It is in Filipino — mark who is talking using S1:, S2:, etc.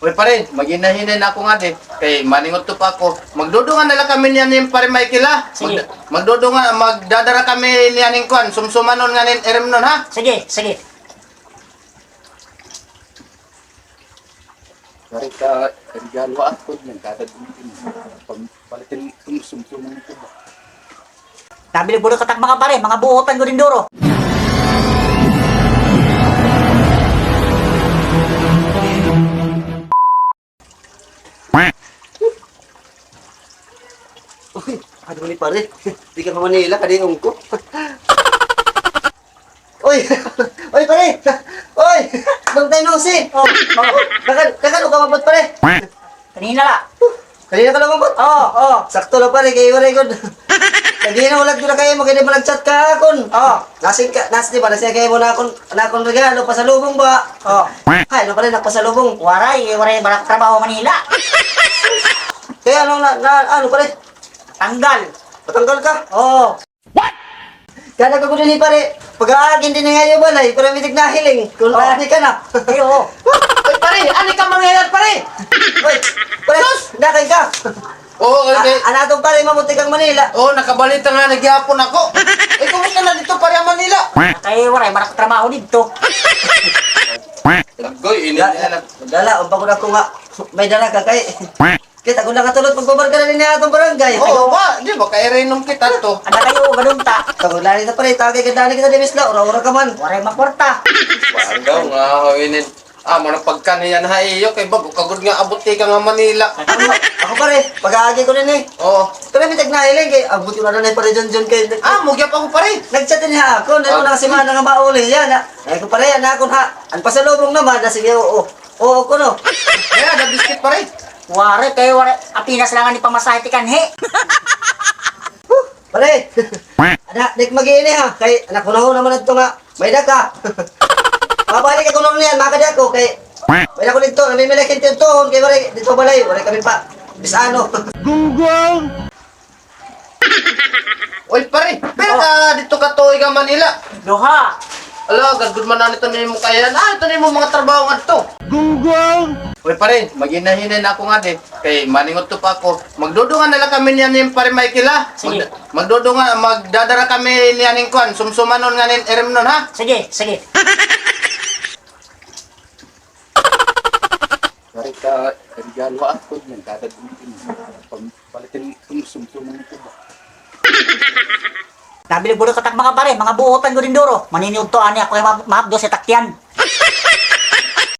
S1: Uy pare, maginahinay na ako nga di. Kay maningot to pa ako. Magdudungan nila kami niyan yung pare Michael ha.
S2: Sige.
S1: Magdudungan, magdadara kami niyan yung kwan. Sumsumanon nga nin erem nun ha.
S2: Sige, sige.
S1: Pare ka, regalo ako ng kadagdagan. Pagpalitin itong sumsuman ito ba?
S2: Nabili bulo katak mga pare, mga buotan ko din duro.
S3: Uy, ano ni pare? Di ka pa Manila, kadiyong ko. Uy! Uy, pare! Uy! Bang tayo nung si!
S2: Oh,
S3: Kakan ka mabot, pare!
S2: kanina la.
S3: Kanina ka lang mabot? Sakto lang, pare, kayo wala ikon. Kanina ulat ko na kayo, maganda mo nag-chat ka akon. Nasing di ba, nasing kayo mo na akong regalo, pasalubong ba? Ay, ano pare, nagpasalubong.
S2: Waray barak trabaho Manila.
S3: Kaya ano pare?
S2: Tanggal.
S3: Patanggal ka?
S2: Oh,
S3: Kaya ko din pare, pag-aagin din nga yung balay, para mitig na hiling, kung marami ka na.
S2: ayo.
S1: Uy pare, ano ka mangyayar pare?
S3: Uy, pare, dakay ka.
S1: Oo, okay.
S3: Anatong pare, mamuti kang Manila.
S1: Oo, nakabalita nga, nagyapon ako. Eh, kumusta na dito pare ang Manila?
S2: Kay waray barak trabaho dito.
S1: Goy, ini na.
S3: Dala, umpagod ako nga, may dala ka kay. Kita ko nakatulot pagbabarga na rin na atong barangay.
S1: Oo, ba? Di ba, kairenom kita to.
S2: Ano kayo madunta?
S3: Kagulari na pare, tagay ka dali kita di misla, ura-ura ka man.
S2: Waray maporta.
S1: Pagaw nga, hawinin. Mga pagkaniyan ha iyo, kay bago kagod nga abuti ka nga Manila.
S3: Ako pare, pag-aagi ko rin eh.
S1: Oo.
S3: Pero mitig na hiling kay, abuti mo na pare dyan kay.
S1: Mugyap ako pare.
S3: Nag-chat din ha ako, na si mana nga mauli yan. Ay ko pare, na akong ha. Ang pasalubong naman, na sige, oo. Oo ko no.
S1: Kaya, na biscuit pare.
S2: Waray kayo waray. Apinas lang ni pamasahe ti kanhe.
S3: Pare, anak, dik mag-iini ha. Kay, anak ko na ho naman ito nga. May daka. Mabalik ako nung niyan, makadya ko. Kay, may dako dito, namimili kinti yung tuhon. Kay, waray, dito balay. Waray kami pa. Bisano.
S1: Uy pare, pero ka dito ka to ka Manila.
S2: Duha.
S1: Ala, gagod man na nito ni mo kaya. Ito ni mo mga trabaho nga to. Uy pare, maginahinay na ako nga di. Kay maningot to pa ako. Magdudungan nila kami niyan yung pare Michael ha.
S2: Sige.
S1: Magdudungan, magdadara kami niyan yung kwan. Sumsumanon nga nin erem nun ha.
S2: Sige, sige.
S1: Pare ka, regalo ako ng kadagdagan. Pagpalitin itong sumsuman ito ba?
S2: Nabili bulo katak mga pare, mga buotan ko din duro. Maniniog to ani ako kay mapdo sa takyan.